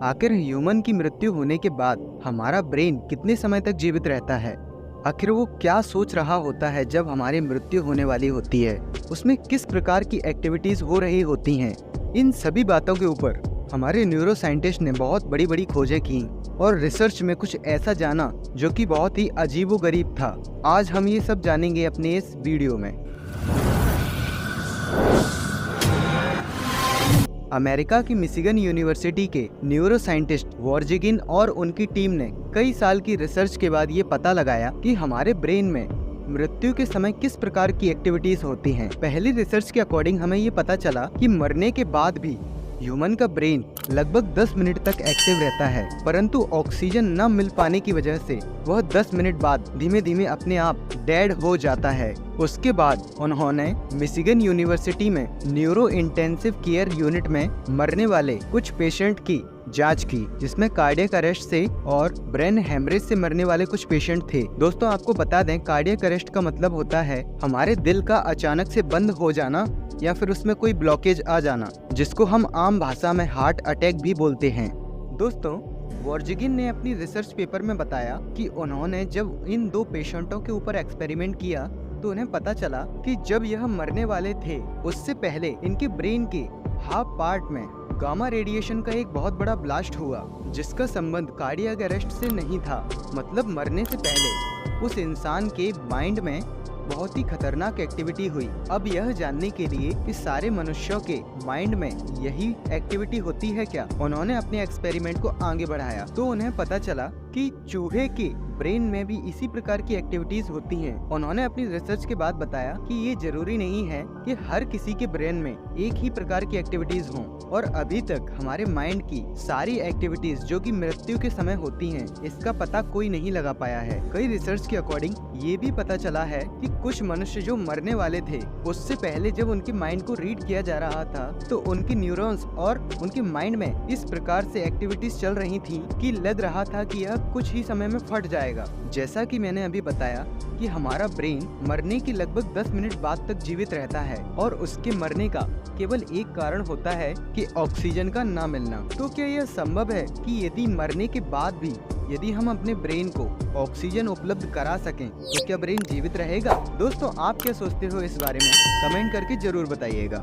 आखिर ह्यूमन की मृत्यु होने के बाद हमारा ब्रेन कितने समय तक जीवित रहता है? आखिर वो क्या सोच रहा होता है जब हमारी मृत्यु होने वाली होती है? उसमें किस प्रकार की एक्टिविटीज हो रही होती हैं? इन सभी बातों के ऊपर हमारे न्यूरो साइंटिस्ट ने बहुत बड़ी बड़ी खोजें की और रिसर्च में कुछ ऐसा जाना जो कि बहुत ही अजीबोगरीब था। आज हम ये सब जानेंगे अपने इस वीडियो में। अमेरिका की मिशिगन यूनिवर्सिटी के न्यूरो साइंटिस्ट वॉर्जिगिन और उनकी टीम ने कई साल की रिसर्च के बाद ये पता लगाया कि हमारे ब्रेन में मृत्यु के समय किस प्रकार की एक्टिविटीज होती हैं। पहली रिसर्च के अकॉर्डिंग हमें ये पता चला कि मरने के बाद भी ह्यूमन का ब्रेन लगभग 10 मिनट तक एक्टिव रहता है, परंतु ऑक्सीजन न मिल पाने की वजह से वह 10 मिनट बाद धीमे धीमे अपने आप डेड हो जाता है। उसके बाद उन्होंने मिशिगन यूनिवर्सिटी में न्यूरो इंटेंसिव केयर यूनिट में मरने वाले कुछ पेशेंट की जांच की, जिसमें कार्डियक अरेस्ट से और ब्रेन हेमरेज से मरने वाले कुछ पेशेंट थे। दोस्तों, आपको बता दें, कार्डियक अरेस्ट का मतलब होता है हमारे दिल का अचानक से बंद हो जाना या फिर उसमें कोई ब्लॉकेज आ जाना, जिसको हम आम भाषा में हार्ट अटैक भी बोलते हैं। दोस्तों, वॉर्जिगिन ने अपनी रिसर्च पेपर में बताया कि उन्होंने जब इन दो पेशेंटों के ऊपर एक्सपेरिमेंट किया तो उन्हें पता चला कि जब यह मरने वाले थे उससे पहले इनके ब्रेन के हाफ पार्ट में गामा रेडिएशन का एक बहुत बड़ा ब्लास्ट हुआ, जिसका संबंध कार्डियक अरेस्ट से नहीं था। मतलब मरने से पहले उस इंसान के माइंड में बहुत ही खतरनाक एक्टिविटी हुई। अब यह जानने के लिए कि सारे मनुष्यों के माइंड में यही एक्टिविटी होती है क्या, उन्होंने अपने एक्सपेरिमेंट को आगे बढ़ाया तो उन्हें पता चला कि चूहे के ब्रेन में भी इसी प्रकार की एक्टिविटीज होती हैं। उन्होंने अपनी रिसर्च के बाद बताया कि ये जरूरी नहीं है कि हर किसी के ब्रेन में एक ही प्रकार की एक्टिविटीज हों, और अभी तक हमारे माइंड की सारी एक्टिविटीज जो कि मृत्यु के समय होती हैं, इसका पता कोई नहीं लगा पाया है। कई रिसर्च के अकॉर्डिंग ये भी पता चला है कि कुछ मनुष्य जो मरने वाले थे उससे पहले जब उनके माइंड को रीड किया जा रहा था तो उनकी न्यूरॉन्स और उनके माइंड में इस प्रकार से एक्टिविटीज चल रही थी कि लग रहा था कि यह कुछ ही समय में फट जाएगा। जैसा कि मैंने अभी बताया कि हमारा ब्रेन मरने की लगभग 10 मिनट बाद तक जीवित रहता है और उसके मरने का केवल एक कारण होता है कि ऑक्सीजन का ना मिलना। तो क्या यह संभव है कि यदि मरने के बाद भी यदि हम अपने ब्रेन को ऑक्सीजन उपलब्ध करा सकें तो क्या ब्रेन जीवित रहेगा? दोस्तों, आप क्या सोचते हो इस बारे में? कमेंट करके जरूर बताइएगा।